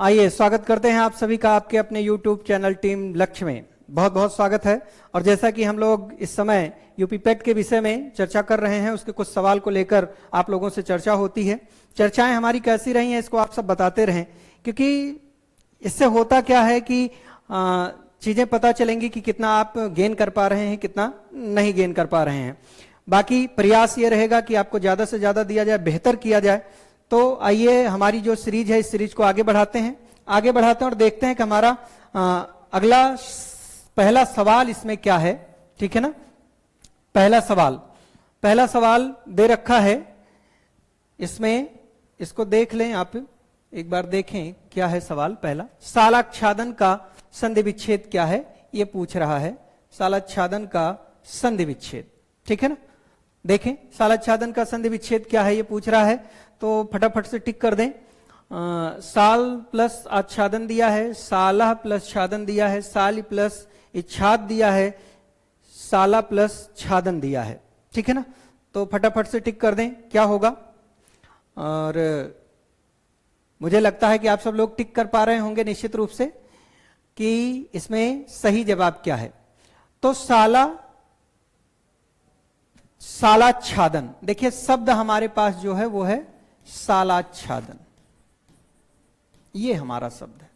आइए स्वागत करते हैं आप सभी का आपके अपने YouTube चैनल टीम लक्ष्य में। बहुत बहुत स्वागत है। और जैसा कि हम लोग इस समय यूपी पेट के विषय में चर्चा कर रहे हैं, उसके कुछ सवाल को लेकर आप लोगों से चर्चा होती है। चर्चाएं हमारी कैसी रही हैं इसको आप सब बताते रहें, क्योंकि इससे होता क्या है कि चीज़ें पता चलेंगी कि कितना आप गेन कर पा रहे हैं, कितना नहीं गेन कर पा रहे हैं। बाकी प्रयास ये रहेगा कि आपको ज़्यादा से ज़्यादा दिया जाए, बेहतर किया जाए। तो आइए हमारी जो सीरीज है इस सीरीज को आगे बढ़ाते हैं और देखते हैं कि हमारा अगला पहला सवाल इसमें क्या है। ठीक है ना। पहला सवाल दे रखा है इसमें, इसको देख लें आप एक बार, देखें क्या है सवाल। पहला, सालाच्छादन का संधि विच्छेद क्या है, ये पूछ रहा है। सालाच्छादन का संधि विच्छेद, ठीक है ना। देखें सालाच्छादन का संधि विच्छेद क्या है, ये पूछ रहा है, तो फटाफट से टिक कर दें। साल प्लस आच्छादन दिया है, साला प्लस छादन दिया है, साल प्लस इच्छाद दिया है, साला प्लस छादन दिया है। ठीक है ना। तो फटाफट से टिक कर दें क्या होगा। और मुझे लगता है कि आप सब लोग टिक कर पा रहे होंगे निश्चित रूप से कि इसमें सही जवाब क्या है। तो सालाच्छादन, देखिए शब्द हमारे पास जो है वो है सालाच्छादन, ये हमारा शब्द है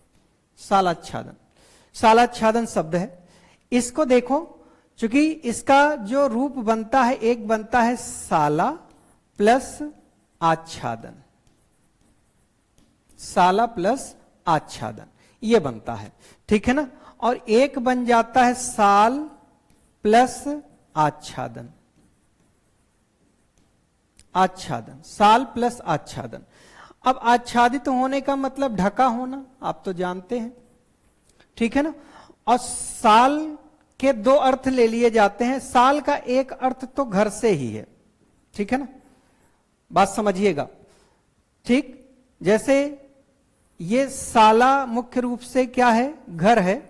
सालाच्छादन शब्द है। इसको देखो, क्योंकि इसका जो रूप बनता है, एक बनता है साला प्लस आच्छादन, साला प्लस आच्छादन ये बनता है, ठीक है ना। और एक बन जाता है साल प्लस आच्छादन, साल प्लस आच्छादन। अब आच्छादित होने का मतलब ढका होना, आप तो जानते हैं, ठीक है ना। और साल के दो अर्थ ले लिए जाते हैं। साल का एक अर्थ तो घर से ही है, ठीक है ना, बात समझिएगा। ठीक, जैसे ये साला मुख्य रूप से क्या है, घर है,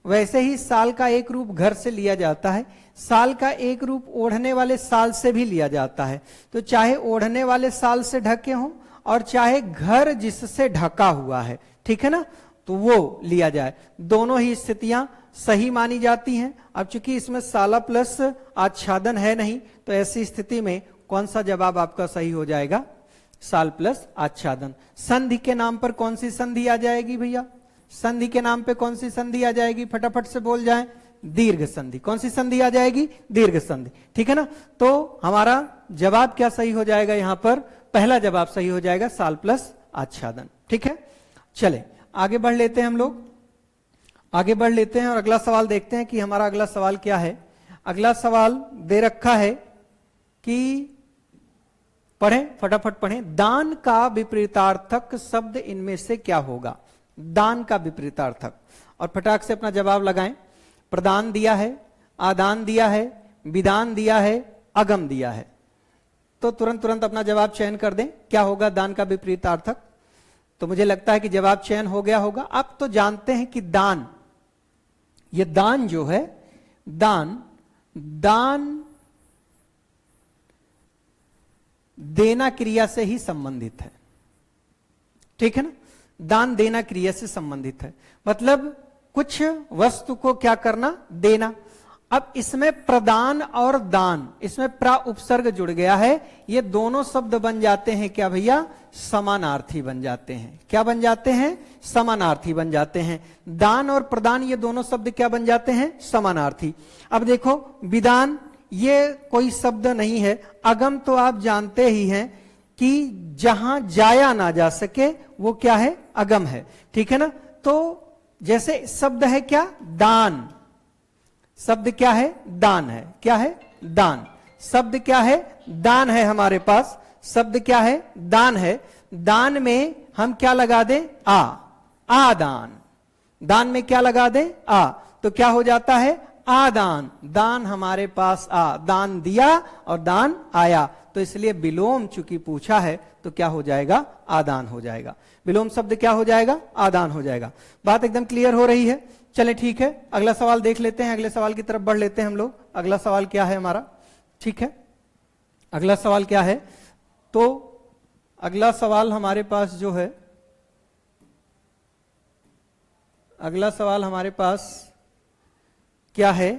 वैसे ही साल का एक रूप घर से लिया जाता है। साल का एक रूप ओढ़ने वाले साल से भी लिया जाता है। तो चाहे ओढ़ने वाले साल से ढके हों और चाहे घर जिससे ढका हुआ है, ठीक है ना, तो वो लिया जाए। दोनों ही स्थितियां सही मानी जाती हैं। अब चूंकि इसमें साला प्लस आच्छादन है नहीं, तो ऐसी स्थिति में कौन सा जवाब आपका सही हो जाएगा, साल प्लस आच्छादन। संधि के नाम पर कौन सी संधि आ जाएगी भैया, संधि के नाम पे कौन सी संधि आ जाएगी, फटाफट से बोल जाएं, दीर्घ संधि। कौन सी संधि आ जाएगी, दीर्घ संधि, ठीक है ना। तो हमारा जवाब क्या सही हो जाएगा, यहां पर पहला जवाब सही हो जाएगा, साल प्लस आच्छादन, ठीक है। चले आगे बढ़ लेते हैं, हम लोग आगे बढ़ लेते हैं और अगला सवाल देखते हैं कि हमारा अगला सवाल क्या है। अगला सवाल दे रखा है कि पढ़ें, फटाफट पढ़ें। दान का विपरीतार्थक शब्द इनमें से क्या होगा, दान का विपरीतार्थक। और फटाक से अपना जवाब लगाएं। प्रदान दिया है, आदान दिया है, विदान दिया है, अगम दिया है। तो तुरंत अपना जवाब चयन कर दें, क्या होगा दान का विपरीतार्थक। तो मुझे लगता है कि जवाब चयन हो गया होगा। आप तो जानते हैं कि दान, ये दान जो है, दान देना क्रिया से ही संबंधित है, ठीक है ना। दान देना क्रिया से संबंधित है, मतलब कुछ वस्तु को क्या करना, देना। अब इसमें प्रदान और दान, इसमें प्रा उपसर्ग जुड़ गया है। ये दोनों शब्द बन जाते हैं क्या भैया, समानार्थी बन जाते हैं। क्या बन जाते हैं, समानार्थी बन जाते हैं। दान और प्रदान ये दोनों शब्द क्या बन जाते हैं, समानार्थी। अब देखो विदान ये कोई शब्द नहीं है। अगम तो आप जानते ही हैं कि जहां जाया ना जा सके वो क्या है, अगम है, ठीक है ना। तो जैसे शब्द है क्या, दान, शब्द क्या है, दान है, क्या है, दान। शब्द क्या है, दान है हमारे पास, शब्द क्या है, दान है। दान में हम क्या लगा दें, आदान। दान में क्या लगा दें, तो क्या हो जाता है, आदान। दान हमारे पास दान दिया और दान आया, तो इसलिए विलोम चूंकि पूछा है तो क्या हो जाएगा, आदान हो जाएगा। विलोम शब्द क्या हो जाएगा, आदान हो जाएगा। बात एकदम क्लियर हो रही है। चले ठीक है, अगला सवाल देख लेते हैं, अगले सवाल की तरफ बढ़ लेते हैं हम लोग। अगला सवाल क्या है हमारा, ठीक है, अगला सवाल क्या है। तो अगला सवाल हमारे पास जो है अगला सवाल हमारे पास क्या है?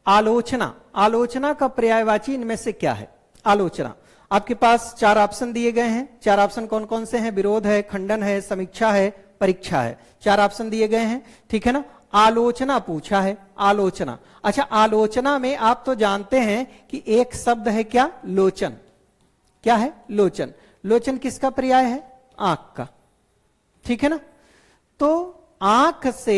आलोचना। आलोचना का पर्यायवाची इनमें से क्या है? आलोचना। आपके पास 4 ऑप्शन दिए गए हैं। 4 ऑप्शन कौन कौन से हैं? विरोध है, खंडन है, समीक्षा है, परीक्षा है। 4 ऑप्शन दिए गए हैं, ठीक है ना। आलोचना पूछा है, आलोचना। अच्छा, आलोचना में आप तो जानते हैं कि एक शब्द है क्या? लोचन। क्या है? लोचन। लोचन किसका पर्याय है? आंख का, ठीक है ना। तो आंख से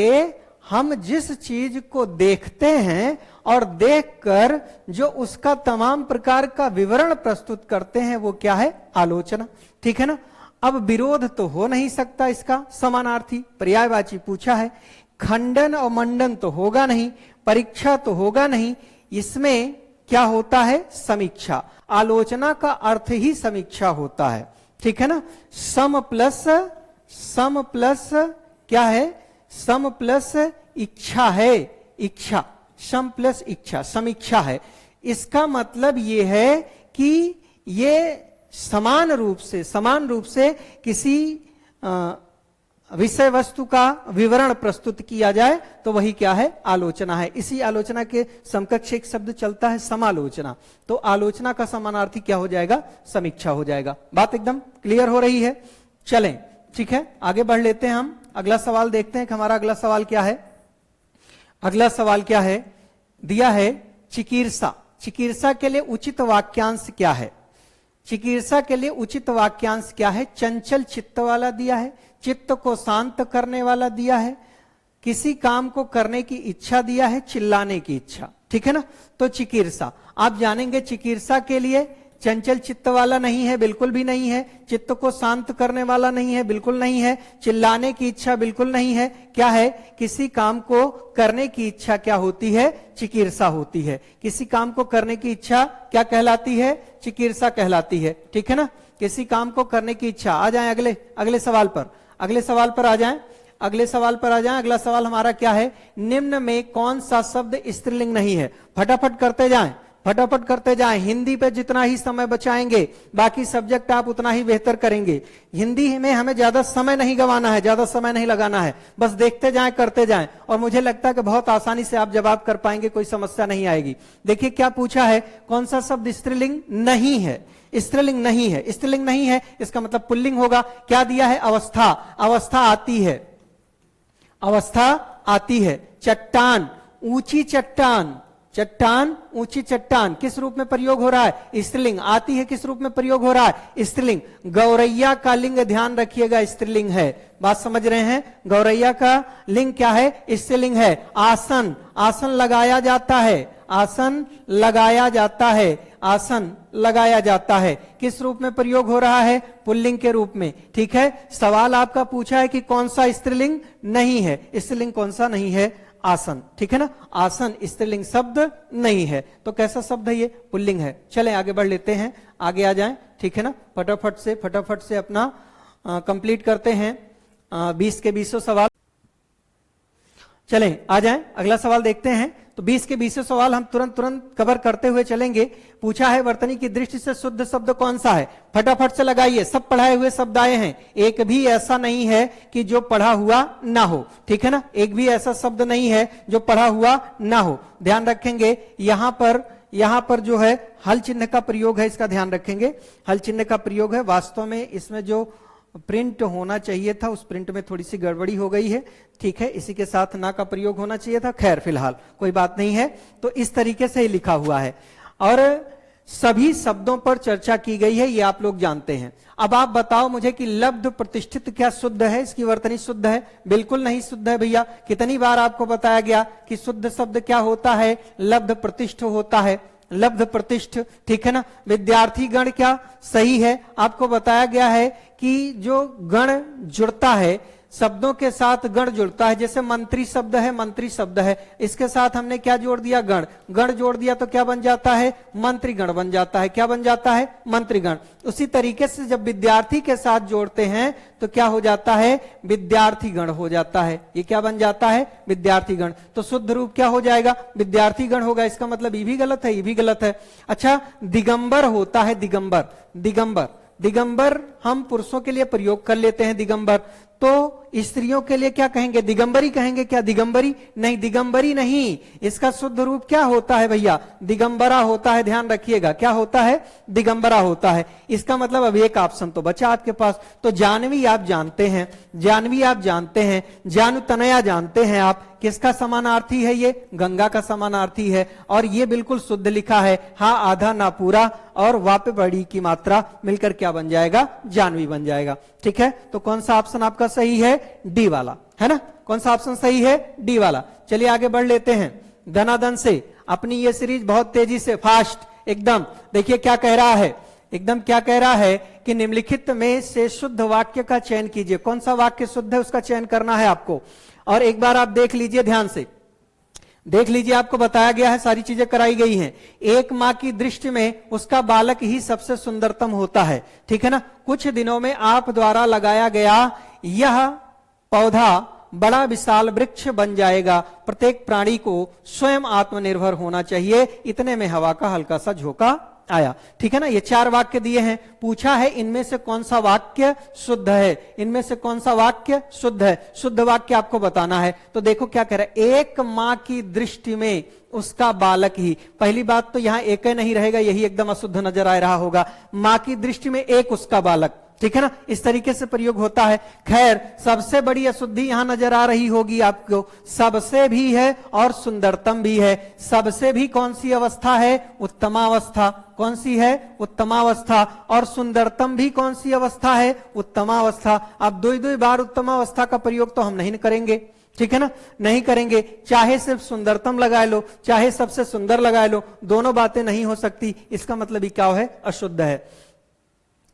हम जिस चीज को देखते हैं और देखकर जो उसका तमाम प्रकार का विवरण प्रस्तुत करते हैं वो क्या है? आलोचना, ठीक है ना। अब विरोध तो हो नहीं सकता, इसका समानार्थी पर्यायवाची पूछा है। खंडन और मंडन तो होगा नहीं, परीक्षा तो होगा नहीं। इसमें क्या होता है? समीक्षा। आलोचना का अर्थ ही समीक्षा होता है, ठीक है ना। सम प्लस क्या है? सम प्लस इच्छा है, इच्छा। सम प्लस इच्छा, समीक्षा है। इसका मतलब यह है कि ये समान रूप से किसी विषय वस्तु का विवरण प्रस्तुत किया जाए तो वही क्या है? आलोचना है। इसी आलोचना के समकक्ष एक शब्द चलता है समालोचना। तो आलोचना का समानार्थी क्या हो जाएगा? समीक्षा हो जाएगा। बात एकदम क्लियर हो रही है? चलें, ठीक है, आगे बढ़ लेते हैं हम। अगला सवाल देखते हैं कि हमारा अगला सवाल क्या है। अगला सवाल क्या है? दिया है चिकीर्षा। चिकीर्षा के लिए उचित वाक्यांश क्या है? चिकीर्षा के लिए उचित वाक्यांश क्या है? चंचल चित्त वाला दिया है, चित्त को शांत करने वाला दिया है, किसी काम को करने की इच्छा दिया है, चिल्लाने की इच्छा, ठीक है ना। तो चिकीर्षा आप जानेंगे, चिकीर्षा के लिए चंचल चित्त वाला नहीं है, बिल्कुल भी नहीं है। चित्त को शांत करने वाला नहीं है, बिल्कुल नहीं है। चिल्लाने की इच्छा बिल्कुल नहीं है। क्या है? किसी काम को करने की इच्छा क्या होती है? चिकीर्षा होती है। किसी काम को करने की इच्छा क्या कहलाती है? चिकीर्षा कहलाती है, ठीक है ना। किसी काम को करने की इच्छा। आ जाए अगले सवाल पर। अगले सवाल पर आ जाए। अगले सवाल पर आ जाए। अगला सवाल हमारा क्या है? निम्न में कौन सा शब्द स्त्रीलिंग नहीं है? फटाफट करते जाएं, फटाफट करते जाएं। हिंदी पे जितना ही समय बचाएंगे बाकी सब्जेक्ट आप उतना ही बेहतर करेंगे। हिंदी में हमें ज्यादा समय नहीं गंवाना है, ज्यादा समय नहीं लगाना है, बस देखते जाएं, करते जाएं। और मुझे लगता है कि बहुत आसानी से आप जवाब कर पाएंगे, कोई समस्या नहीं आएगी। देखिए क्या पूछा है? कौन सा शब्द स्त्रीलिंग नहीं है? स्त्रीलिंग नहीं है। स्त्रीलिंग नहीं है इसका मतलब पुल्लिंग होगा। क्या दिया है? अवस्था। अवस्था आती है, अवस्था आती है। चट्टान, ऊंची चट्टान। चट्टान, ऊंची चट्टान किस रूप में प्रयोग हो रहा है? स्त्रीलिंग। आती है किस रूप में प्रयोग हो रहा है? स्त्रीलिंग। गौरैया का लिंग ध्यान रखिएगा स्त्रीलिंग है। बात समझ रहे हैं? गौरैया का लिंग क्या है? स्त्रीलिंग है। आसन, आसन लगाया जाता है, आसन लगाया जाता है, आसन लगाया जाता है। किस रूप में प्रयोग हो रहा है? पुल्लिंग के रूप में, ठीक है। सवाल आपका पूछा है कि कौन सा स्त्रीलिंग नहीं है। स्त्रीलिंग कौन सा नहीं है? आसन, ठीक है ना। आसन स्त्रीलिंग शब्द नहीं है। तो कैसा शब्द है ये? पुल्लिंग है। चलें आगे बढ़ लेते हैं, आगे आ जाएं, ठीक है ना। फटाफट से अपना कंप्लीट करते हैं 20 के 20 सवाल। चलें आ जाएं, अगला सवाल देखते हैं। तो 20 के 20 सवाल हम तुरंत कवर करते हुए चलेंगे। पूछा है वर्तनी की दृष्टि से शुद्ध शब्द कौन सा है? फटाफट से लगाइए, सब पढ़ाए हुए शब्द आए हैं। एक भी ऐसा नहीं है कि जो पढ़ा हुआ ना हो, ठीक है ना। एक भी ऐसा शब्द नहीं है जो पढ़ा हुआ ना हो। ध्यान रखेंगे यहां पर जो है हल चिन्ह का प्रयोग है, इसका ध्यान रखेंगे। हल चिन्ह का प्रयोग है। वास्तव में इसमें जो प्रिंट होना चाहिए था उस प्रिंट में थोड़ी सी गड़बड़ी हो गई है, ठीक है। इसी के साथ ना का प्रयोग होना चाहिए था। खैर फिलहाल कोई बात नहीं है। तो इस तरीके से ही लिखा हुआ है और सभी शब्दों पर चर्चा की गई है, ये आप लोग जानते हैं। अब आप बताओ मुझे कि लब्ध प्रतिष्ठित क्या शुद्ध है? इसकी वर्तनी शुद्ध है? बिल्कुल नहीं शुद्ध है भैया। कितनी बार आपको बताया गया कि शुद्ध शब्द क्या होता है? लब्ध प्रतिष्ठ होता है, लब्ध प्रतिष्ठ, ठीक है ना। विद्यार्थी गण क्या सही है? आपको बताया गया है कि जो गण जुड़ता है, शब्दों के साथ गण जुड़ता है। जैसे मंत्री शब्द है, मंत्री शब्द है, इसके साथ हमने क्या जोड़ दिया? गण। गण जोड़ दिया तो क्या बन जाता है? मंत्री गण बन जाता है। क्या बन जाता है? मंत्री गण। उसी तरीके से जब विद्यार्थी के साथ जोड़ते हैं तो क्या हो जाता है? विद्यार्थी गण हो जाता है। ये क्या बन जाता है? विद्यार्थी गण। तो शुद्ध रूप क्या हो जाएगा? विद्यार्थी गण होगा। इसका मतलब ये भी गलत है, ये भी गलत है। अच्छा, दिगंबर होता है, दिगंबर। दिगंबर, दिगंबर हम पुरुषों के लिए प्रयोग कर लेते हैं दिगंबर, तो स्त्रियों के लिए क्या कहेंगे? दिगंबरी कहेंगे क्या? दिगंबरी नहीं, दिगंबरी नहीं, इसका शुद्ध रूप क्या होता है भैया? दिगंबरा होता है, ध्यान रखिएगा, क्या होता है? दिगंबरा होता है। इसका मतलब अब एक ऑप्शन तो बचा आपके पास। तो जानवी आप जानते हैं, जानवी आप जानते हैं, जानू तनया जानते हैं आप, किसका समानार्थी है? ये गंगा का समानार्थी है, और ये बिल्कुल शुद्ध लिखा है, हाँ आधा ना पूरा, और वाप बड़ी की मात्रा मिलकर क्या बन जाएगा? जानवी बन जाएगा। ठीक है, तो कौन सा ऑप्शन आपका सही है? डी वाला, है ना? कौन सा ऑप्शन सही है? डी वाला। चलिए आगे बढ़ लेते हैं धनाधन से। अपनी ये सीरीज बहुत तेजी से, फास्ट एकदम, देखिए क्या कह रहा है, एकदम क्या कह रहा है कि निम्नलिखित में से शुद्ध वाक्य का चयन कीजिए। कौन सा वाक्य शुद्ध है उसका चयन करना है आपको। और एक बार आप देख लीजिए, ध्यान से देख लीजिए, आपको बताया गया है, सारी चीजें कराई गई हैं। एक मां की दृष्टि में उसका बालक ही सबसे सुंदरतम होता है। ठीक है ना? कुछ दिनों में आप द्वारा लगाया गया यह पौधा बड़ा विशाल वृक्ष बन जाएगा। प्रत्येक प्राणी को स्वयं आत्मनिर्भर होना चाहिए। इतने में हवा का हल्का सा झोंका आया। ठीक है ना? ये 4 वाक्य दिए हैं, पूछा है इनमें से कौन सा वाक्य शुद्ध है, इनमें से कौन सा वाक्य शुद्ध है। शुद्ध वाक्य आपको बताना है। तो देखो क्या कह रहा है, एक मां की दृष्टि में उसका बालक ही। पहली बात तो यहां एक नहीं रहेगा, यही एकदम अशुद्ध नजर आ रहा होगा। मां की दृष्टि में एक उसका बालक, ठीक है ना? इस तरीके से प्रयोग होता है। खैर, सबसे बड़ी अशुद्धि यहां नजर आ रही होगी आपको, सबसे भी है और सुंदरतम भी है। सबसे भी कौन सी अवस्था है? उत्तमावस्था। कौन सी है? उत्तमावस्था। और सुंदरतम भी कौन सी अवस्था है? उत्तमावस्था। अब 2 बार उत्तमावस्था का प्रयोग तो हम नहीं करेंगे, ठीक है ना? नहीं करेंगे। चाहे सिर्फ सुंदरतम लगा लो, चाहे सबसे सुंदर लगा लो, दोनों बातें नहीं हो सकती। इसका मतलब ही क्या है? अशुद्ध है।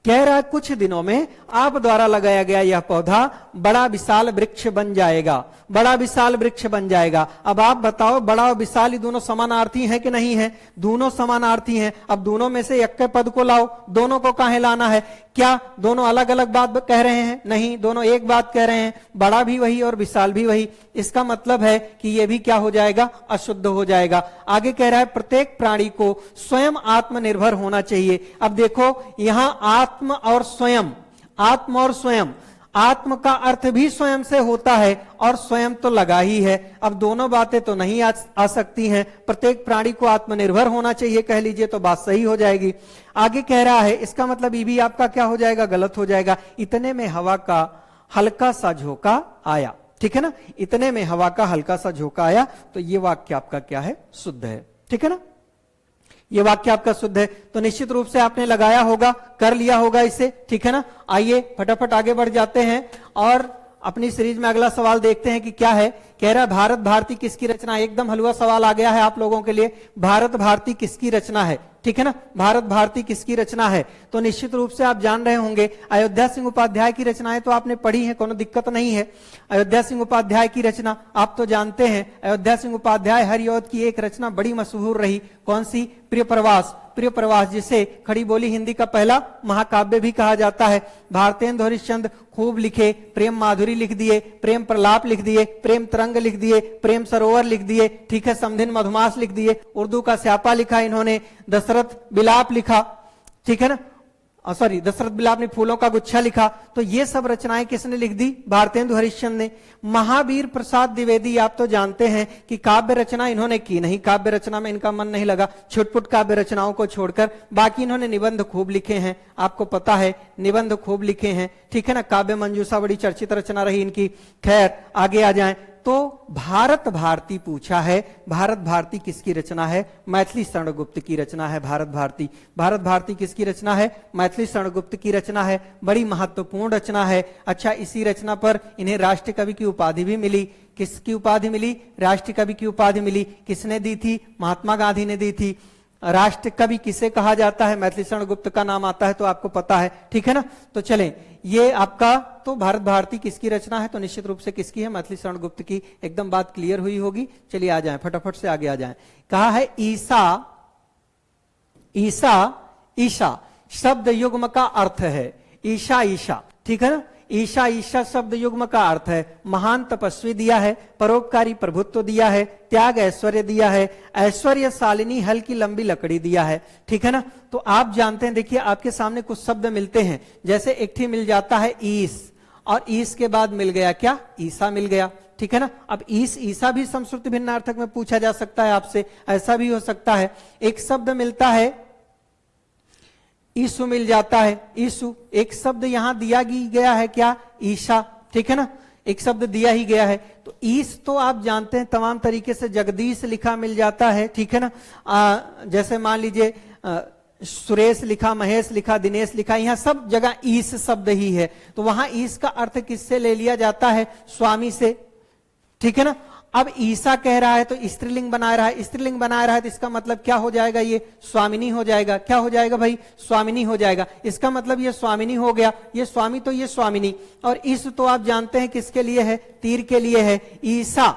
कह रहा है कुछ दिनों में आप द्वारा लगाया गया यह पौधा बड़ा विशाल वृक्ष बन जाएगा। बड़ा विशाल वृक्ष बन जाएगा। अब आप बताओ, बड़ा और विशाल ये दोनों समानार्थी हैं कि नहीं है? दोनों समानार्थी हैं। अब दोनों में से एक के पद को लाओ, दोनों को काहे लाना है? क्या दोनों अलग अलग बात कह रहे हैं? नहीं, दोनों एक बात कह रहे हैं। बड़ा भी वही और विशाल भी वही। इसका मतलब है कि यह भी क्या हो जाएगा? अशुद्ध हो जाएगा। आगे कह रहा है प्रत्येक प्राणी को स्वयं आत्मनिर्भर होना चाहिए। अब देखो यहां आत्म और स्वयं, आत्म और स्वयं, आत्म का अर्थ भी स्वयं से होता है और स्वयं तो लगा ही है। अब दोनों बातें तो नहीं आ सकती हैं। प्रत्येक प्राणी को आत्मनिर्भर होना चाहिए कह लीजिए तो बात सही हो जाएगी। आगे कह रहा है, इसका मतलब ये भी आपका क्या हो जाएगा? गलत हो जाएगा। इतने में हवा का हल्का सा झोंका आया। ठीक है ना? इतने में हवा का हल्का सा झोंका आया, तो ये वाक्य आपका क्या है? शुद्ध है। ठीक है ना? ये वाक्य आपका शुद्ध है। तो निश्चित रूप से आपने लगाया होगा, कर लिया होगा इसे। ठीक है ना? आइए फटाफट आगे बढ़ जाते हैं और अपनी सीरीज में अगला सवाल देखते हैं कि क्या है। कह रहा है भारत भारती किसकी रचना है? एकदम हलवा सवाल आ गया है आप लोगों के लिए। भारत भारती किसकी रचना है? ठीक है ना? भारत भारती किसकी रचना है? तो निश्चित रूप से आप जान रहे होंगे, अयोध्या सिंह उपाध्याय की रचनाएं तो आपने पढ़ी है, कोनो दिक्कत नहीं है। अयोध्या सिंह उपाध्याय की रचना आप तो जानते हैं। अयोध्या सिंह उपाध्याय हरिऔध की एक रचना बड़ी मशहूर रही। कौन सी? प्रिय प्रवास। प्रिय प्रवास, जिसे खड़ी बोली हिंदी का पहला महाकाव्य भी कहा जाता है। भारतेंदु हरिश्चंद्र खूब लिखे, प्रेम माधुरी लिख दिए, प्रेम प्रलाप लिख दिए, प्रेम तरंग लिख दिए, प्रेम सरोवर लिख दिए, ठीक है, समधिन मधुमास लिख दिए, उर्दू का स्यापा लिखा इन्होंने, दशरथ बिलाप लिखा, ठीक है ना, सॉरी दशरथ बिलाप ने फूलों का गुच्छा लिखा। तो ये सब रचनाएं किसने लिख दी? भारतेंदु हरिश्चंद्र ने। महावीर प्रसाद द्विवेदी आप तो जानते हैं कि काव्य रचना इन्होंने की नहीं, काव्य रचना में इनका मन नहीं लगा, छुटपुट काव्य रचनाओं को छोड़कर। बाकी इन्होंने निबंध खूब लिखे हैं, आपको पता है, निबंध खूब लिखे हैं। ठीक है ना? काव्य मंजूषा बड़ी चर्चित रचना रही इनकी। खैर आगे आ जाएं तो भारत भारती पूछा है। भारत भारती किसकी रचना है? मैथिली स्वर्णगुप्त की रचना है भारत भारती। भारत भारती किसकी रचना है? मैथिली स्वर्णगुप्त की रचना है। बड़ी महत्वपूर्ण रचना है। अच्छा, इसी रचना पर इन्हें राष्ट्र कवि की उपाधि भी मिली। किसकी उपाधि मिली? राष्ट्र कवि की उपाधि मिली। किसने दी थी? महात्मा गांधी ने दी थी। राष्ट्र कवि किसे कहा जाता है? मैथिली स्वर्णगुप्त का नाम आता है तो आपको पता है। ठीक है ना? तो चलें, ये आपका तो भारत भारती किसकी रचना है? तो निश्चित रूप से किसकी है? मैथिली स्वर्णगुप्त की। एकदम बात क्लियर हुई होगी। चलिए आ जाएं, फटाफट से आगे आ जाएं। कहा है ईसा, ईसा, ईशा शब्द युग्म का अर्थ है। ईशा, ईशा, ठीक है ना? ईशा, ईशा शब्द युग्म का अर्थ है महान तपस्वी दिया है, परोपकारी प्रभुत्व दिया है, त्याग ऐश्वर्य दिया है, ऐश्वर्यशालिनी हल्की लंबी लकड़ी दिया है। ठीक है ना। तो आप जानते हैं, देखिए आपके सामने कुछ शब्द मिलते हैं, जैसे एक ही मिल जाता है ईस, और ईस के बाद मिल गया क्या, ईसा मिल गया। ठीक है ना। अब ईस, ईसा भी समश्रुति भिन्नार्थक में पूछा जा सकता है आपसे, ऐसा भी हो सकता है। एक शब्द मिलता है ईसु, मिल जाता है ईसु। एक शब्द यहां दिया गया है क्या, ईशा। ठीक है ना, एक शब्द दिया ही गया है। तो ईस तो आप जानते हैं तमाम तरीके से जगदीश लिखा मिल जाता है। ठीक है ना। जैसे मान लीजिए सुरेश लिखा, महेश लिखा, दिनेश लिखा, यहां सब जगह ईस शब्द ही है। तो वहां ईस का अर्थ किससे ले लिया जाता है, स्वामी से। ठीक है ना। अब ईसा कह रहा है तो स्त्रीलिंग बना रहा है, स्त्रीलिंग बना रहा है तो इसका मतलब क्या हो जाएगा, ये स्वामिनी हो जाएगा। क्या हो जाएगा भाई, स्वामिनी हो जाएगा। इसका मतलब ये स्वामिनी हो गया, ये स्वामी तो ये स्वामिनी। और इस तो आप जानते हैं किसके लिए है, तीर के लिए है। ईसा,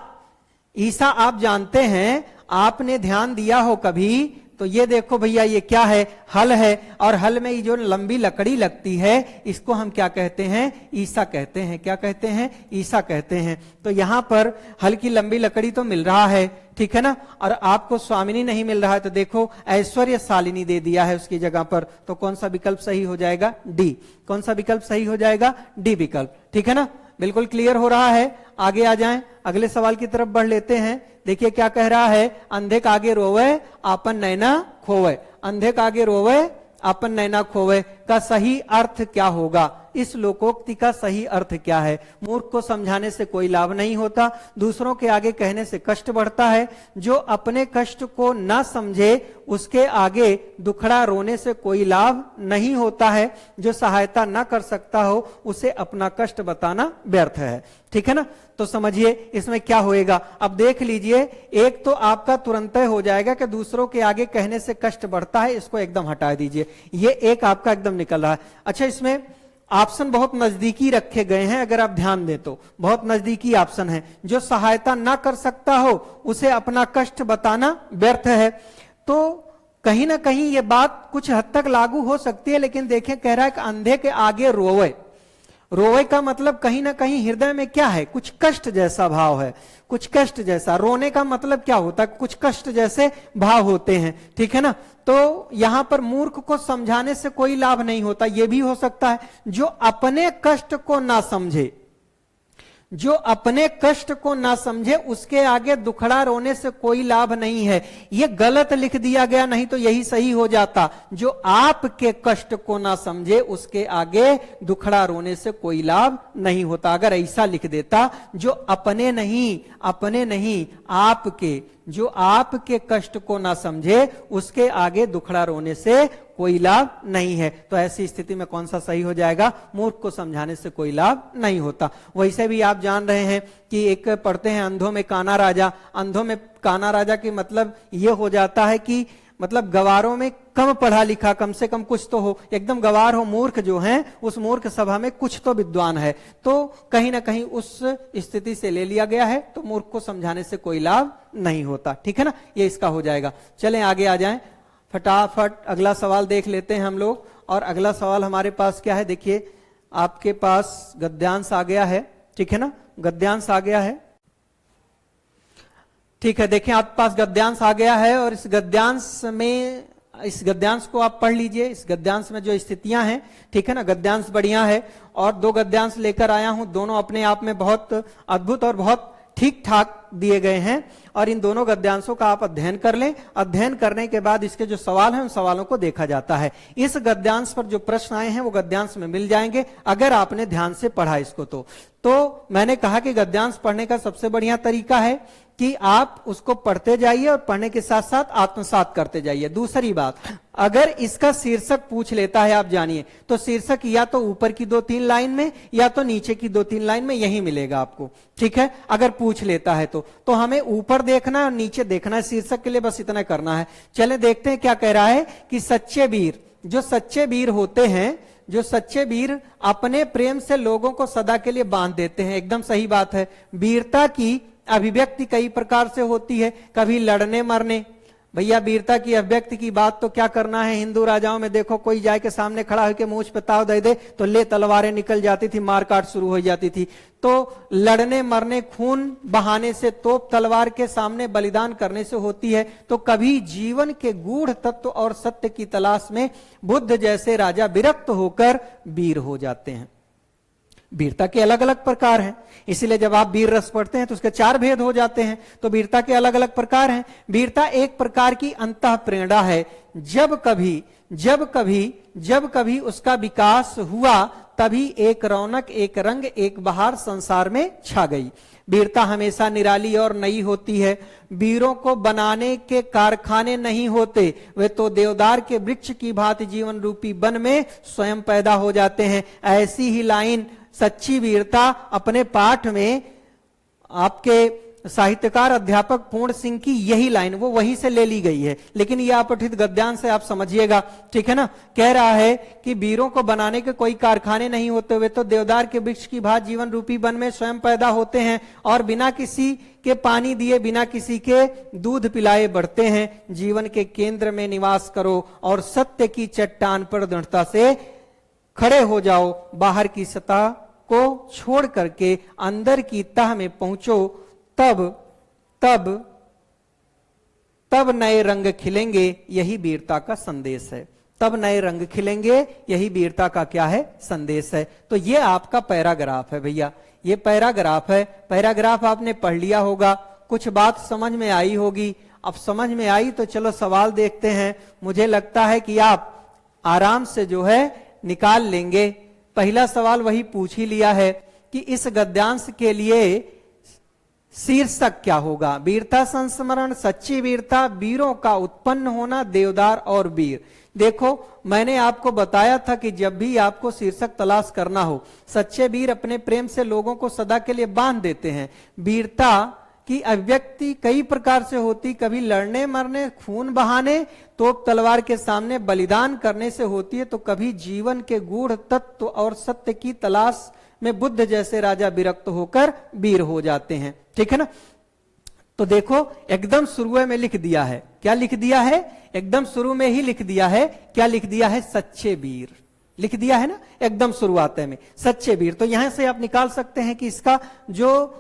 ईसा आप जानते हैं, आपने ध्यान दिया हो कभी तो ये देखो भैया ये क्या है, हल है, और हल में ये जो लंबी लकड़ी लगती है इसको हम क्या कहते हैं, ईसा कहते हैं। क्या कहते हैं, ईसा कहते हैं। तो यहां पर हल की लंबी लकड़ी तो मिल रहा है, ठीक है ना, और आपको स्वामिनी नहीं मिल रहा है, तो देखो ऐश्वर्यशालिनी दे दिया है उसकी जगह पर। तो कौन सा विकल्प सही हो जाएगा, डी। कौन सा विकल्प सही हो जाएगा, डी विकल्प। ठीक है ना, बिल्कुल क्लियर हो रहा है। आगे आ जाएं, अगले सवाल की तरफ बढ़ लेते हैं। देखिए क्या कह रहा है, अंधे का आगे रोवे आपन नैना खोवे। अंधे का आगे रोवे आपन नैना खोवे का सही अर्थ क्या होगा, इस लोकोक्ति का सही अर्थ क्या है। मूर्ख को समझाने से कोई लाभ नहीं होता, दूसरों के आगे कहने से कष्ट बढ़ता है। जो अपने कष्ट को न समझे उसके आगे दुखड़ा रोने से कोई लाभ नहीं होता है। जो सहायता न कर सकता हो उसे अपना कष्ट बताना व्यर्थ है। ठीक है ना। तो समझिए इसमें क्या होएगा। अब देख लीजिए, एक तो आपका तुरंत हो जाएगा कि दूसरों के आगे कहने से कष्ट बढ़ता है, इसको एकदम हटा दीजिए। ये एक आपका एकदम निकल रहा है। अच्छा, इसमें ऑप्शन बहुत नजदीकी रखे गए हैं, अगर आप ध्यान दें तो बहुत नजदीकी ऑप्शन है। जो सहायता ना कर सकता हो उसे अपना कष्ट बताना व्यर्थ है। तो कहीं ना कहीं ये बात कुछ हद तक लागू हो सकती है, लेकिन देखें कह रहा है कि अंधे के आगे रोवे। रोवे का मतलब कहीं ना कहीं हृदय में क्या है, कुछ कष्ट जैसा भाव है, कुछ कष्ट जैसा। रोने का मतलब क्या होता है, कुछ कष्ट जैसे भाव होते हैं। ठीक है ना। तो यहां पर मूर्ख को समझाने से कोई लाभ नहीं होता, यह भी हो सकता है। जो अपने कष्ट को ना समझे, जो अपने कष्ट को ना समझे उसके आगे दुखड़ा रोने से कोई लाभ नहीं है। यह गलत लिख दिया गया, नहीं तो यही सही हो जाता। जो आपके कष्ट को ना समझे उसके आगे दुखड़ा रोने से कोई लाभ नहीं होता। अगर ऐसा लिख देता, जो अपने नहीं आपके, जो आपके कष्ट को ना समझे उसके आगे दुखड़ा रोने से कोई लाभ नहीं है, तो ऐसी स्थिति में कौन सा सही हो जाएगा, मूर्ख को समझाने से कोई लाभ नहीं होता। वैसे भी आप जान रहे हैं कि एक पढ़ते हैं अंधों में काना राजा। अंधों में काना राजा की मतलब यह हो जाता है कि मतलब गवारों में कम पढ़ा लिखा, कम से कम कुछ तो हो, एकदम गवार हो, मूर्ख जो हैं उस मूर्ख सभा में कुछ तो विद्वान है। तो कहीं ना कहीं उस स्थिति से ले लिया गया है, तो मूर्ख को समझाने से कोई लाभ नहीं होता। ठीक है ना, ये इसका हो जाएगा। चलें आगे आ जाएं, फटाफट अगला सवाल देख लेते हैं हम लोग। और अगला सवाल हमारे पास क्या है, देखिए आपके पास गद्यांश आ गया है। ठीक है ना, गद्यांश आ गया है। ठीक है, देखें आपके पास गद्यांश आ गया है, और इस गद्यांश में, इस गद्यांश को आप पढ़ लीजिए। इस गद्यांश में जो स्थितियां हैं, ठीक है ना, गद्यांश बढ़िया है। और दो गद्यांश लेकर आया हूं, दोनों अपने आप में बहुत अद्भुत और बहुत ठीक ठाक दिए गए हैं। और इन दोनों गद्यांशों का आप अध्ययन कर लें। अध्ययन करने के बाद इसके जो सवाल हैं उन सवालों को देखा जाता है। इस गद्यांश पर जो प्रश्न आए हैं वो गद्यांश में मिल जाएंगे, अगर आपने ध्यान से पढ़ा इसको। तो मैंने कहा कि गद्यांश पढ़ने का सबसे बढ़िया तरीका है कि आप उसको पढ़ते जाइए और पढ़ने के साथ साथ आत्मसात करते जाइए। दूसरी बात, अगर इसका शीर्षक पूछ लेता है, आप जानिए, तो शीर्षक या तो ऊपर की 2-3 लाइन में या तो नीचे की 2-3 लाइन में यही मिलेगा आपको। ठीक है, अगर पूछ लेता है तो हमें ऊपर देखना है और नीचे देखना है। शीर्षक के लिए बस इतना करना है। चले देखते हैं क्या कह रहा है कि सच्चे वीर, जो सच्चे वीर होते हैं, जो सच्चे वीर अपने प्रेम से लोगों को सदा के लिए बांध देते हैं। एकदम सही बात है। वीरता की अभिव्यक्ति कई प्रकार से होती है, कभी लड़ने मरने, भैया वीरता की अभिव्यक्ति की बात तो क्या करना है, हिंदू राजाओं में देखो कोई जाए के सामने खड़ा होकर मूंछ पे ताव दे दे तो ले तलवारें निकल जाती थी, मारकाट शुरू हो जाती थी। तो लड़ने मरने खून बहाने से, तोप तलवार के सामने बलिदान करने से होती है। तो कभी जीवन के गूढ़ तत्व और सत्य की तलाश में बुद्ध जैसे राजा विरक्त होकर वीर हो जाते हैं। वीरता के अलग अलग प्रकार हैं, इसीलिए जब आप वीर रस पढ़ते हैं तो उसके 4 भेद हो जाते हैं। तो वीरता के अलग अलग प्रकार हैं। वीरता एक प्रकार की अंतः प्रेरणा है। जब कभी उसका विकास हुआ तभी एक रौनक, एक रंग, एक बहार संसार में छा गई। वीरता हमेशा निराली और नई होती है। वीरों को बनाने के कारखाने नहीं होते, वे तो देवदार के वृक्ष की भांति जीवन रूपी वन में स्वयं पैदा हो जाते हैं। ऐसी ही लाइन सच्ची वीरता अपने पाठ में आपके साहित्यकार अध्यापक पूर्ण सिंह की यही लाइन वो वहीं से ले ली गई है, लेकिन यह अपठित गद्यांश से आप समझिएगा, ठीक है ना। कह रहा है कि वीरों को बनाने के कोई कारखाने नहीं होते, वे तो देवदार के वृक्ष की भांति जीवन रूपी वन में स्वयं पैदा होते हैं और बिना किसी के पानी दिए, बिना किसी के दूध पिलाए बढ़ते हैं। जीवन के केंद्र में निवास करो और सत्य की चट्टान पर दृढ़ता से खड़े हो जाओ। बाहर की सतह को छोड़ करके अंदर की तह में पहुंचो, तब नए रंग खिलेंगे। यही वीरता का संदेश है। तब नए रंग खिलेंगे, यही वीरता का क्या है, संदेश है। तो ये आपका पैराग्राफ है भैया, ये पैराग्राफ है। पैराग्राफ आपने पढ़ लिया होगा, कुछ बात समझ में आई होगी। अब समझ में आई तो चलो सवाल देखते हैं। मुझे लगता है कि आप आराम से जो है निकाल लेंगे। पहला सवाल वही पूछ ही लिया है कि इस गद्यांश के लिए शीर्षक क्या होगा। वीरता संस्मरण, सच्ची वीरता, वीरों का उत्पन्न होना, देवदार और वीर। देखो मैंने आपको बताया था कि जब भी आपको शीर्षक तलाश करना हो, सच्चे वीर अपने प्रेम से लोगों को सदा के लिए बांध देते हैं। वीरता की अभिव्यक्ति कई प्रकार से होती, कभी लड़ने मरने, खून बहाने, तोप तलवार के सामने बलिदान करने से होती है, तो कभी जीवन के गूढ़ तत्व और सत्य की तलाश में बुद्ध जैसे राजा विरक्त होकर वीर हो जाते हैं, ठीक है ना। तो देखो एकदम शुरू में लिख दिया है, क्या लिख दिया है, एकदम शुरू में ही लिख दिया है, क्या लिख दिया है, सच्चे वीर लिख दिया है ना, एकदम शुरुआत में सच्चे वीर। तो यहां से आप निकाल सकते हैं कि इसका जो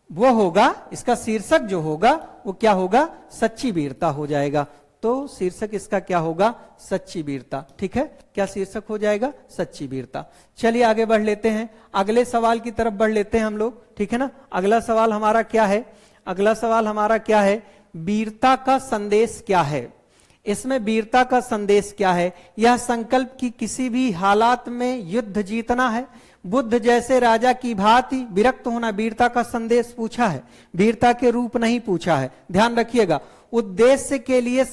वो होगा, इसका शीर्षक जो होगा वो क्या होगा, सच्ची वीरता हो जाएगा। तो शीर्षक इसका क्या होगा, सच्ची वीरता, ठीक है। क्या शीर्षक हो जाएगा, सच्ची वीरता। चलिए आगे बढ़ लेते हैं, अगले सवाल की तरफ बढ़ लेते हैं हम लोग, ठीक है ना। अगला सवाल हमारा क्या है, अगला सवाल हमारा क्या है, वीरता का संदेश क्या है। इसमें वीरता का संदेश क्या है, यह संकल्प की किसी भी हालात में युद्ध जीतना है, बुद्ध जैसे राजा की भांति विरक्त होना, वीरता का संदेश पूछा है, वीरता के रूप नहीं पूछा है, ध्यान रखिएगा। उद्देश्य के लिए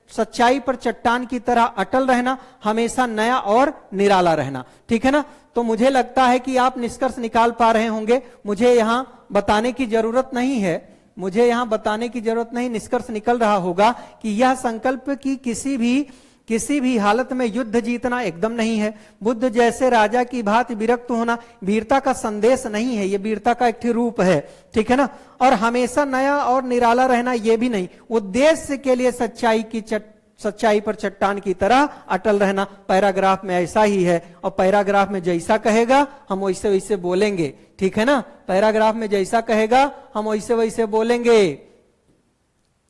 सच्चाई पर चट्टान की तरह अटल रहना, हमेशा नया और निराला रहना, ठीक है ना। तो मुझे लगता है कि आप निष्कर्ष निकाल पा रहे होंगे, मुझे यहां बताने की जरूरत नहीं है, मुझे यहां बताने की जरूरत नहीं, निष्कर्ष निकल रहा होगा कि यह संकल्प की किसी भी हालत में युद्ध जीतना एकदम नहीं है, बुद्ध जैसे राजा की भांति विरक्त होना वीरता का संदेश नहीं है, ये वीरता का एक रूप है, ठीक है ना। और हमेशा नया और निराला रहना ये भी नहीं, उद्देश्य के लिए सच्चाई पर चट्टान की तरह अटल रहना। पैराग्राफ में ऐसा ही है, और पैराग्राफ में जैसा कहेगा हम वैसे वैसे बोलेंगे, ठीक है ना। पैराग्राफ में जैसा कहेगा हम वैसे वैसे बोलेंगे।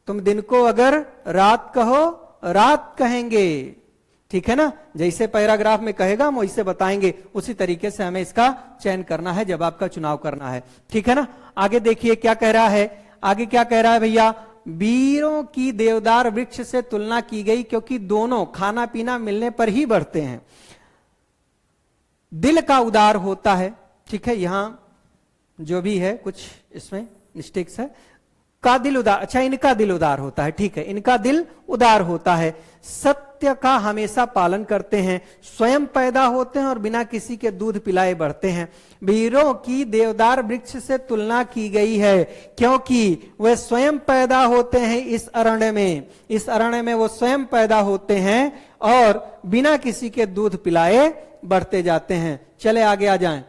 तुम दिन को अगर रात कहो रात कहेंगे, ठीक है ना। जैसे पैराग्राफ में कहेगा हम वैसे बताएंगे, उसी तरीके से हमें इसका चयन करना है जब आपका चुनाव करना है, ठीक है ना। आगे देखिए क्या कह रहा है, आगे क्या कह रहा है भैया, वीरों की देवदार वृक्ष से तुलना की गई क्योंकि दोनों खाना पीना मिलने पर ही बढ़ते हैं, दिल का उदार होता है, ठीक है। यहां जो भी है कुछ इसमें मिस्टेक्स है, का दिल उदार, अच्छा इनका दिल उदार होता है, ठीक है, इनका दिल उदार होता है, सत्य का हमेशा पालन करते हैं, स्वयं पैदा होते हैं और बिना किसी के दूध पिलाए बढ़ते हैं। वीरों की देवदार वृक्ष से तुलना की गई है क्योंकि वे स्वयं पैदा होते हैं इस अरण्य में वो स्वयं पैदा होते हैं और बिना किसी के दूध पिलाए बढ़ते जाते हैं। चले आगे आ जाएं,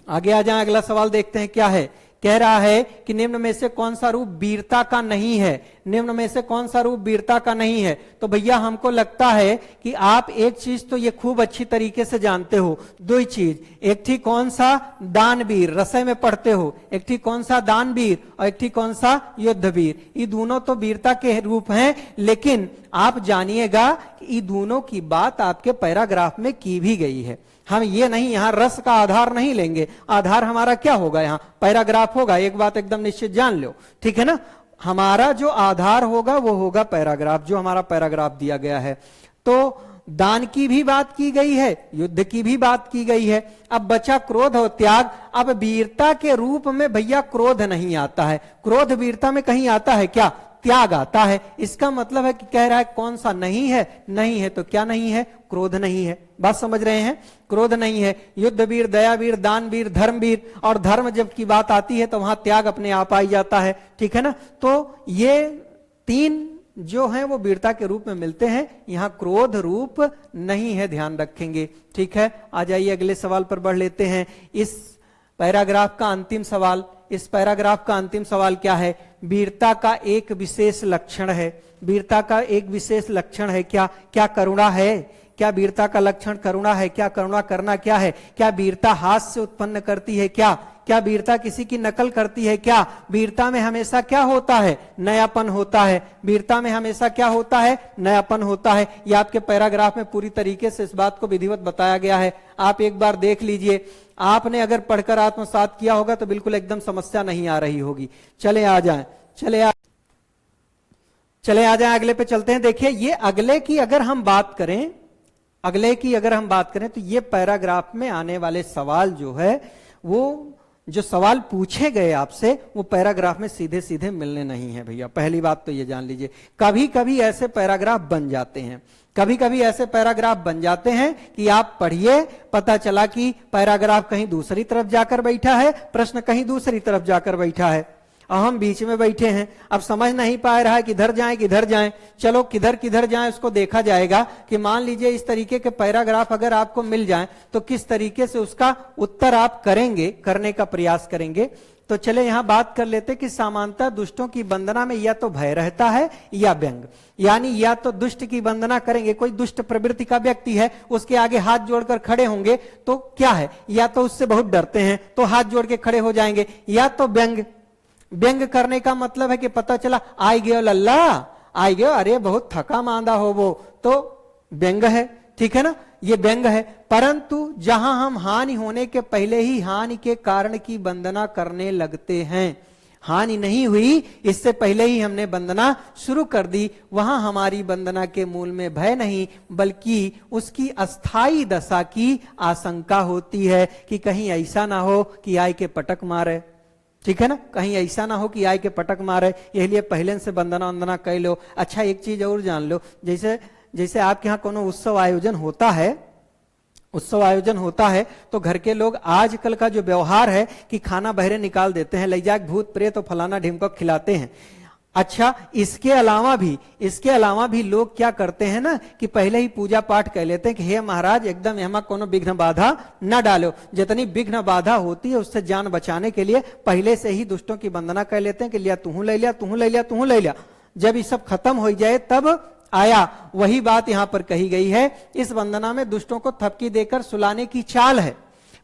अगला सवाल देखते हैं क्या है, कह रहा है कि निम्न में से कौन सा रूप वीरता का नहीं है, निम्न में से कौन सा रूप वीरता का नहीं है। तो भैया हमको लगता है कि आप एक चीज तो ये खूब अच्छी तरीके से जानते हो, दो ही चीज, एक थी कौन सा दानवीर, रसय में पढ़ते हो, एक थी कौन सा दानवीर और एक थी कौन सा युद्धवीर। ये दोनों तो वीरता के रूप हैं, लेकिन आप जानिएगा कि ये दोनों की बात आपके पैराग्राफ में की भी गई है। हम ये नहीं, यहां रस का आधार नहीं लेंगे, आधार हमारा क्या होगा, यहां पैराग्राफ होगा। एक बात एकदम निश्चित जान लो, ठीक है ना, हमारा जो आधार होगा वो होगा पैराग्राफ, जो हमारा पैराग्राफ दिया गया है। तो दान की भी बात की गई है, युद्ध की भी बात की गई है। अब बचा क्रोध और त्याग। अब वीरता के रूप में भैया क्रोध नहीं आता है, क्रोध वीरता में कहीं आता है क्या, त्याग आता है। इसका मतलब है कि कह रहा है कौन सा नहीं है, नहीं है तो क्या नहीं है, क्रोध नहीं है। बात समझ रहे हैं, क्रोध नहीं है। युद्धवीर, दयावीर, दानवीर, धर्मवीर, और धर्म जब की बात आती है तो वहां त्याग अपने आप आ जाता है, ठीक है ना। तो ये तीन जो हैं वो वीरता के रूप में मिलते हैं, यहां क्रोध रूप नहीं है, ध्यान रखेंगे, ठीक है। आ जाइए अगले सवाल पर बढ़ लेते हैं। इस पैराग्राफ का अंतिम सवाल, इस पैराग्राफ का अंतिम सवाल क्या है, वीरता का एक विशेष लक्षण है, वीरता का एक विशेष लक्षण है क्या, क्या करुणा है, क्या वीरता का लक्षण करुणा है, क्या करुणा करना क्या है, क्या वीरता हास्य से उत्पन्न करती है क्या, क्या वीरता किसी की नकल करती है क्या, वीरता में हमेशा क्या होता है, नयापन होता है, वीरता में हमेशा क्या होता है, नयापन होता है। ये आपके पैराग्राफ में पूरी तरीके से इस बात को विधिवत बताया गया है, आप एक बार देख लीजिए। आपने अगर पढ़कर आत्मसात किया होगा तो बिल्कुल एकदम समस्या नहीं आ रही होगी। चले आ जाएं, चले आ जाएं, अगले पे चलते हैं। देखिए ये अगले की अगर हम बात करें, अगले की अगर हम बात करें तो ये पैराग्राफ में आने वाले सवाल जो है, वो जो सवाल पूछे गए आपसे वो पैराग्राफ में सीधे सीधे मिलने नहीं है भैया, पहली बात तो ये जान लीजिए। कभी कभी ऐसे पैराग्राफ बन जाते हैं, कभी कभी ऐसे पैराग्राफ बन जाते हैं कि आप पढ़िए, पता चला कि पैराग्राफ कहीं दूसरी तरफ जाकर बैठा है, प्रश्न कहीं दूसरी तरफ जाकर बैठा है, और हम बीच में बैठे हैं। अब समझ नहीं पा रहा है किधर जाएं किधर जाएं। चलो किधर किधर जाएं उसको देखा जाएगा कि मान लीजिए इस तरीके के पैराग्राफ अगर आपको मिल जाएं तो किस तरीके से उसका उत्तर आप करेंगे, करने का प्रयास करेंगे। तो चले यहां बात कर लेते कि सामान्यतः दुष्टों की वंदना में या तो भय रहता है या व्यंग, यानी या तो दुष्ट की वंदना करेंगे, कोई दुष्ट प्रवृत्ति का व्यक्ति है, उसके आगे हाथ जोड़कर खड़े होंगे तो क्या है, या तो उससे बहुत डरते हैं तो हाथ जोड़ के खड़े हो जाएंगे, या तो व्यंग, व्यंग करने का मतलब है कि पता चला आई गयो लल्ला, आई गयो, अरे बहुत थका मांदा हो वो, तो व्यंग है, ठीक है ना, ये व्यंग है। परंतु जहां हम हानि होने के पहले ही हानि के कारण की वंदना करने लगते हैं, हानि नहीं हुई इससे पहले ही हमने वंदना शुरू कर दी, वहां हमारी वंदना के मूल में भय नहीं बल्कि उसकी अस्थाई दशा की आशंका होती है कि कहीं ऐसा ना हो कि आय के पटक मारे, ठीक है ना, कहीं ऐसा ना हो कि आय के पटक मारे, इसलिए पहले से वंदना वंदना कर लो। अच्छा एक चीज और जान लो, जैसे जैसे आपके यहाँ कोनो उत्सव आयोजन होता है, उत्सव आयोजन होता है तो घर के लोग आजकल का जो व्यवहार है कि खाना बहरे निकाल देते हैं, ले जाके भूत प्रेत और फलाना ढिमका खिलाते हैं। अच्छा इसके अलावा भी लोग क्या करते हैं ना कि पहले ही पूजा पाठ कर लेते हैं कि हे महाराज एकदम हमें कोनो विघ्न बाधा न डालो, जितनी विघ्न बाधा होती है उससे जान बचाने के लिए पहले से ही दुष्टों की वंदना कर लेते हैं कि लिया तू ले लिया, तू ले लिया, तू ले लिया। जब ये सब खत्म हो जाए तब आया, वही बात यहां पर कही गई है। इस वंदना में दुष्टों को थपकी देकर सुलाने की चाल है,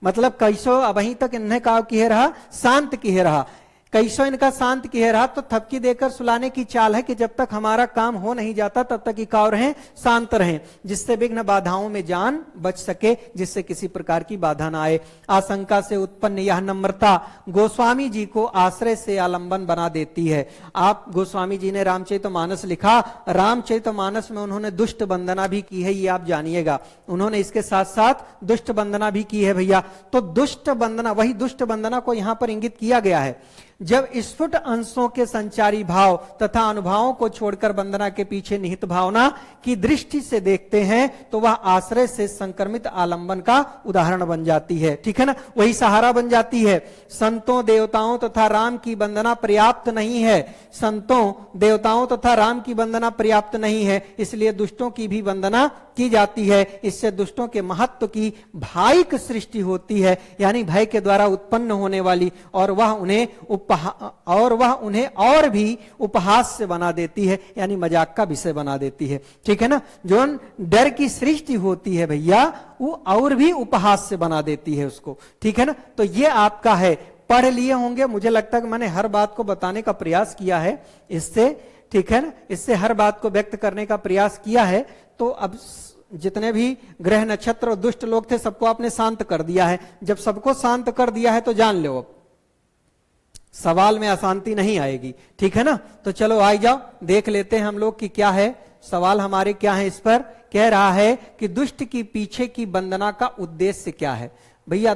मतलब कैसो वहीं तक इन्हें कहा कि है रहा, शांत की है रहा, कैसो इनका शांत की है रहा, तो थपकी देकर सुलाने की चाल है कि जब तक हमारा काम हो नहीं जाता तब तक इकाव रहें, शांत रहें, जिससे विघ्न बाधाओं में जान बच सके, जिससे किसी प्रकार की बाधा ना आए। आशंका से उत्पन्न यह नम्रता गोस्वामी जी को आश्रय से आलंबन बना देती है। आप गोस्वामी जी ने रामचरितमानस लिखा, रामचरितमानस में उन्होंने दुष्ट वंदना भी की है, ये आप जानिएगा, उन्होंने इसके साथ साथ दुष्ट वंदना भी की है भैया। तो दुष्ट वंदना, वही दुष्ट वंदना को यहां पर इंगित किया गया है। जब स्फुट अंशों के संचारी भाव तथा अनुभवों को छोड़कर वंदना के पीछे निहित भावना की दृष्टि से देखते हैं तो वह आश्रय से संक्रमित आलंबन का उदाहरण बन जाती है। ठीक है ना, वही सहारा बन जाती है। संतों देवताओं तथा राम की वंदना पर्याप्त नहीं है, संतों देवताओं तथा राम की वंदना पर्याप्त नहीं है, इसलिए दुष्टों की भी वंदना की जाती है। इससे दुष्टों के महत्व की भाइक सृष्टि होती है, यानी भय के द्वारा उत्पन्न होने वाली, और वह उन्हें और भी उपहास से बना देती है, यानी मजाक का विषय बना देती है। ठीक है ना, जो डर की सृष्टि होती है भैया वो और भी उपहास से बना देती है उसको। ठीक है ना, तो ये आपका है, पढ़ लिए होंगे, मुझे लगता है कि मैंने हर बात को बताने का प्रयास किया है इससे। ठीक है ना, इससे हर बात को व्यक्त करने का प्रयास किया है। तो अब जितने भी ग्रह नक्षत्र और दुष्ट लोग थे सबको आपने शांत कर दिया है। जब सबको शांत कर दिया है तो जान लो अब सवाल में अशांति नहीं आएगी। ठीक है ना, तो चलो आ जाओ, देख लेते हैं हम लोग कि क्या है सवाल हमारे, क्या है इस पर। कह रहा है कि दुष्ट की पीछे की वंदना का उद्देश्य क्या है। भैया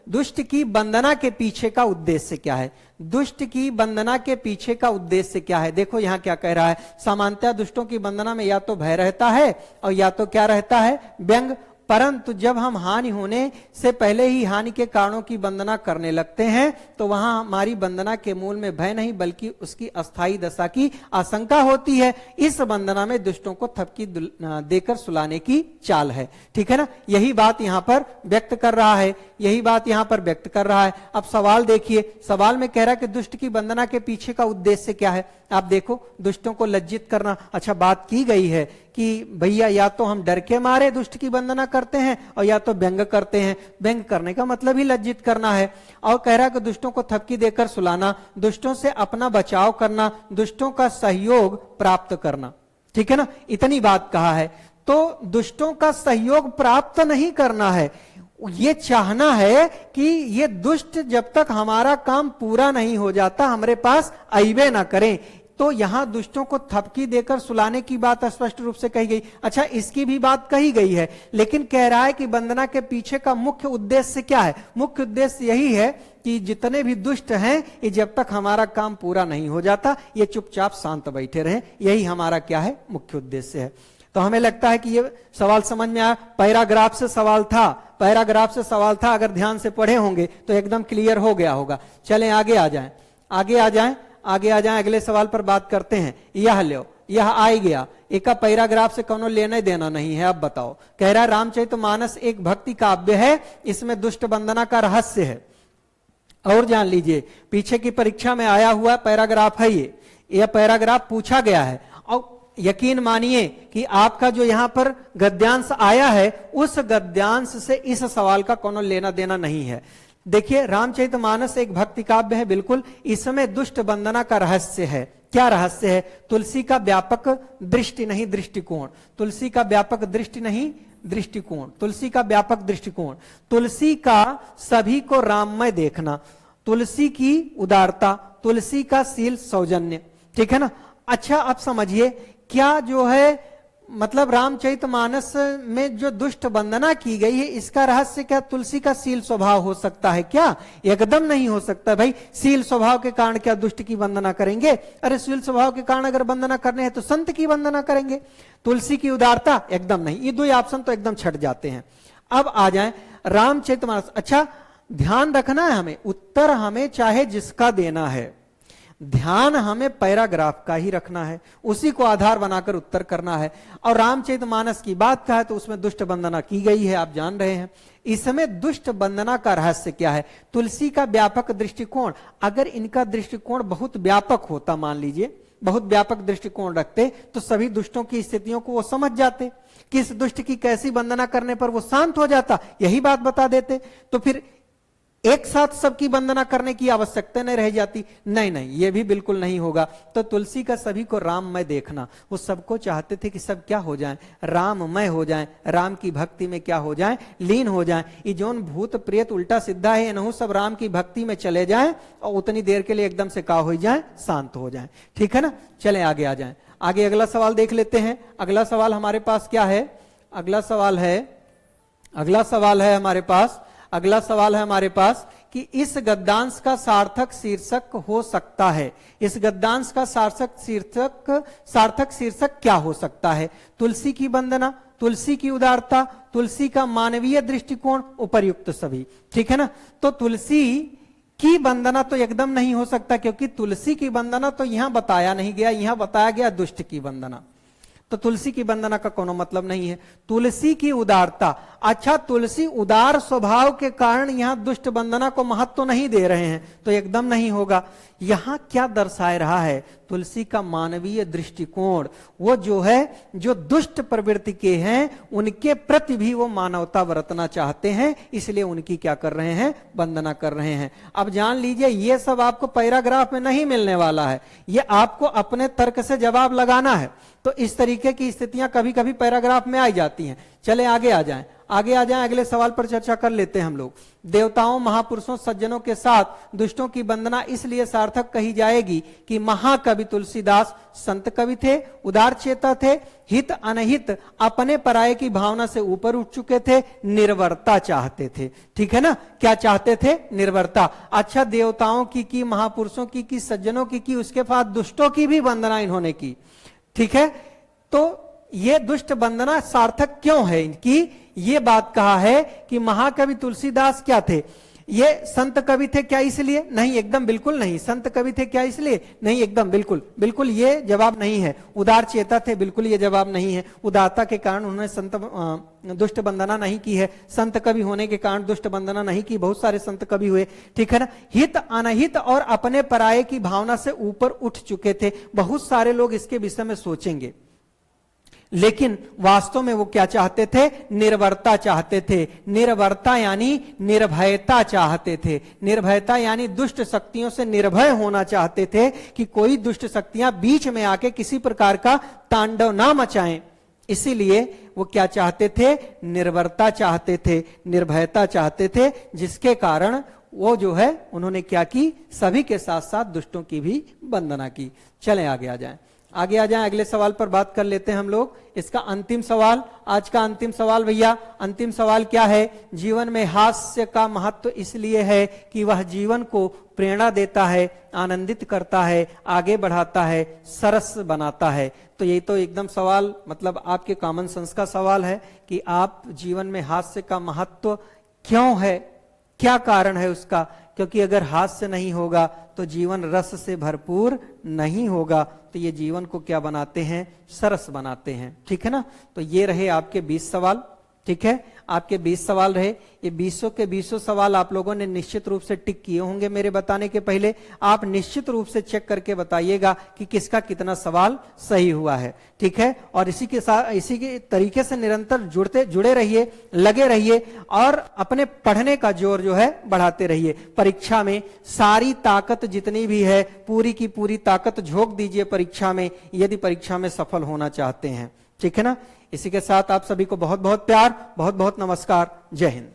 दुष्ट की वंदना के पीछे का उद्देश्य क्या है, दुष्ट की वंदना के पीछे का उद्देश्य क्या है। देखो यहां क्या कह रहा है, सामान्यतः दुष्टों की वंदना में या तो भय रहता है और या तो क्या रहता है, व्यंग। परंतु जब हम हानि होने से पहले ही हानि के कारणों की वंदना करने लगते हैं तो वहां हमारी वंदना के मूल में भय नहीं बल्कि उसकी अस्थायी दशा की आशंका होती है। इस वंदना में दुष्टों को थपकी देकर सुलाने की चाल है। ठीक है ना, यही बात यहां पर व्यक्त कर रहा है, यही बात यहां पर व्यक्त कर रहा है। अब सवाल देखिए, सवाल में कह रहा है कि दुष्ट की वंदना के पीछे का उद्देश्य क्या है। आप देखो, दुष्टों को लज्जित करना। अच्छा, बात की गई है कि भैया या तो हम डर के मारे दुष्ट की वंदना करते हैं और या तो व्यंग करते हैं। व्यंग करने का मतलब ही लज्जित करना है। और कह रहा है कि दुष्टों को थपकी देकर सुलाना, दुष्टों से अपना बचाव करना, दुष्टों का सहयोग प्राप्त करना। ठीक है ना, इतनी बात कहा है। तो दुष्टों का सहयोग प्राप्त नहीं करना है, ये चाहना है कि ये दुष्ट जब तक हमारा काम पूरा नहीं हो जाता हमारे पास आइबे ना करें। तो यहां दुष्टों को थपकी देकर सुलाने की बात स्पष्ट रूप से कही गई। अच्छा, इसकी भी बात कही गई है, लेकिन कह रहा है कि वंदना के पीछे का मुख्य उद्देश्य क्या है। मुख्य उद्देश्य यही है कि जितने भी दुष्ट हैं ये जब तक हमारा काम पूरा नहीं हो जाता ये चुपचाप शांत बैठे रहें, यही हमारा क्या है, मुख्य उद्देश्य है। तो हमें लगता है कि ये सवाल समझ में आया। पैराग्राफ से सवाल था, पैराग्राफ से सवाल था, अगर ध्यान से पढ़े होंगे तो एकदम क्लियर हो गया होगा। चलें आगे आ जाएं, आगे आ जाएं, आगे आ जाएं, अगले सवाल पर बात करते हैं। यह लो, यह आ गया, एक पैराग्राफ से कोनो लेने देना नहीं है। अब बताओ, कह रहा है रामचरितमानस एक भक्ति काव्य है, इसमें दुष्ट वंदना का रहस्य है। और जान लीजिए, पीछे की परीक्षा में आया हुआ पैराग्राफ है ये, यह पैराग्राफ पूछा गया है। और यकीन मानिए कि आपका जो यहां पर गद्यांश आया है उस गद्यांश से इस सवाल का कोनो लेना देना नहीं है। देखिए, रामचरितमानस एक भक्ति काव्य है, बिल्कुल, इसमें दुष्ट वंदना का रहस्य है। क्या रहस्य है? तुलसी का व्यापक दृष्टि नहीं दृष्टिकोण, तुलसी का व्यापक दृष्टि नहीं दृष्टिकोण, तुलसी का व्यापक दृष्टिकोण, तुलसी का सभी को राममय देखना, तुलसी की उदारता, तुलसी का शील सौजन्य। ठीक है ना। अच्छा, अब समझिए क्या जो है मतलब रामचरितमानस में जो दुष्ट वंदना की गई है इसका रहस्य क्या तुलसी का शील स्वभाव हो सकता है क्या? एकदम नहीं हो सकता भाई। शील स्वभाव के कारण क्या दुष्ट की वंदना करेंगे? अरे शील स्वभाव के कारण अगर वंदना करने हैं तो संत की वंदना करेंगे। तुलसी की उदारता एकदम नहीं। ये दो ऑप्शन तो एकदम छट जाते हैं। अब आ जाए रामचरितमानस। अच्छा, ध्यान रखना है हमें, उत्तर हमें चाहे जिसका देना है, ध्यान हमें पैराग्राफ का ही रखना है, उसी को आधार बनाकर उत्तर करना है। और रामचरितमानस की बात का है तो उसमें दुष्ट वंदना की गई है, आप जान रहे हैं। इसमें दुष्ट वंदना का रहस्य क्या है? तुलसी का व्यापक दृष्टिकोण। अगर इनका दृष्टिकोण बहुत व्यापक होता, मान लीजिए बहुत व्यापक दृष्टिकोण रखते, तो सभी दुष्टों की स्थितियों को वो समझ जाते, किस दुष्ट की कैसी वंदना करने पर वो शांत हो जाता, यही बात बता देते, तो फिर एक साथ सबकी वंदना करने की आवश्यकता नहीं रह जाती। नहीं नहीं, ये भी बिल्कुल नहीं होगा। तो तुलसी का सभी को राममय देखना, वो सबको चाहते थे कि सब क्या हो जाएं, राममय हो जाएं, राम की भक्ति में क्या हो जाएं, लीन हो जाएं। ये जोन भूत प्रेत उल्टा सीधा है, इन्हों सब राम की भक्ति में चले जाएं और उतनी देर के लिए एकदम से का हो जाएं, शांत हो जाएं। ठीक है ना। चलें आगे आ जाएं। आगे अगला सवाल देख लेते हैं। अगला सवाल हमारे पास क्या है? अगला सवाल है हमारे पास कि कि इस गद्यांश का सार्थक शीर्षक हो सकता है। इस गद्यांश का सार्थक शीर्षक क्या हो सकता है? तुलसी की वंदना, तुलसी की उदारता, तुलसी का मानवीय दृष्टिकोण, उपर्युक्त सभी। ठीक है ना। तो तुलसी की वंदना तो एकदम नहीं हो सकता, क्योंकि तुलसी की वंदना तो यहां बताया नहीं गया, यहां बताया गया दुष्ट की वंदना। तो तुलसी की वंदना का कोनो मतलब नहीं है। तुलसी की उदारता, अच्छा तुलसी उदार स्वभाव के कारण यहां दुष्ट वंदना को महत्व नहीं दे रहे हैं, तो एकदम नहीं होगा। यहां क्या दर्शाए रहा है? तुलसी का मानवीय दृष्टिकोण, वो जो है जो दुष्ट प्रवृत्ति के हैं उनके प्रति भी वो मानवता बरतना चाहते हैं, इसलिए उनकी क्या कर रहे हैं? वंदना कर रहे हैं। अब जान लीजिए ये सब आपको पैराग्राफ में नहीं मिलने वाला है, ये आपको अपने तर्क से जवाब लगाना है। तो इस तरीके की स्थितियां कभी कभी पैराग्राफ में आ जाती हैं। चले आगे आ जाएं, अगले सवाल पर चर्चा कर लेते हैं हम लोग। देवताओं, महापुरुषों, सज्जनों के साथ दुष्टों की वंदना इसलिए सार्थक कही जाएगी कि महाकवि तुलसीदास संत कवि थे, उदार चेता थे, हित अनहित अपने पराये की भावना से ऊपर उठ चुके थे, निर्भरता चाहते थे। ठीक है ना। क्या चाहते थे? निर्भरता। अच्छा, देवताओं की महापुरुषों की सज्जनों की, उसके बाद दुष्टों की भी वंदना इन्होंने की। ठीक है। तो ये दुष्ट वंदना सार्थक क्यों है इनकी? ये बात कहा है कि महाकवि तुलसीदास क्या थे? ये संत कवि थे क्या इसलिए? नहीं, एकदम बिल्कुल नहीं। संत कवि थे क्या इसलिए? नहीं, एकदम बिल्कुल ये जवाब नहीं है। उदार चेता थे, बिल्कुल ये जवाब नहीं है। उदारता के कारण उन्होंने दुष्ट वंदना नहीं की है। संत कवि होने के कारण दुष्ट वंदना नहीं की, बहुत सारे संत कवि हुए। ठीक है ना। हित अनहित और अपने पराये की भावना से ऊपर उठ चुके थे। बहुत सारे लोग इसके विषय में सोचेंगे, लेकिन वास्तव में वो क्या चाहते थे? निर्भरता चाहते थे। निर्भरता यानी निर्भयता चाहते थे। निर्भयता यानी दुष्ट शक्तियों से निर्भय होना चाहते थे कि कोई दुष्ट शक्तियां बीच में आके किसी प्रकार का तांडव ना मचाएं। इसीलिए वो क्या चाहते थे? निर्भरता चाहते थे, निर्भयता चाहते थे, जिसके कारण वो जो है उन्होंने क्या की? सभी के साथ साथ दुष्टों की भी वंदना की। चलें आगे आ जाएं, अगले सवाल पर बात कर लेते हैं हम लोग। इसका अंतिम सवाल, आज का अंतिम सवाल भैया। अंतिम सवाल क्या है? जीवन में हास्य का महत्व इसलिए है कि वह जीवन को प्रेरणा देता है, आनंदित करता है, आगे बढ़ाता है, सरस बनाता है। तो ये तो एकदम सवाल मतलब आपके कॉमन सेंस का सवाल है कि आप जीवन में हास्य का महत्व क्यों है, क्या कारण है उसका? क्योंकि अगर हास्य नहीं होगा तो जीवन रस से भरपूर नहीं होगा। तो ये जीवन को क्या बनाते हैं? सरस बनाते हैं। ठीक है ना। तो ये रहे आपके 20 सवाल। ठीक है, आपके 20 सवाल रहे। ये 20 के 20 सवाल आप लोगों ने निश्चित रूप से टिक किए होंगे मेरे बताने के पहले। आप निश्चित रूप से चेक करके बताइएगा कि किसका कितना सवाल सही हुआ है। ठीक है, और इसी के तरीके से निरंतर जुड़े रहिए, लगे रहिए और अपने पढ़ने का जोर जो है बढ़ाते रहिए। परीक्षा में सारी ताकत जितनी भी है पूरी की पूरी ताकत झोंक दीजिए परीक्षा में, यदि परीक्षा में सफल होना चाहते हैं। ठीक है ना। इसी के साथ आप सभी को बहुत बहुत प्यार, बहुत बहुत नमस्कार। जय हिंद।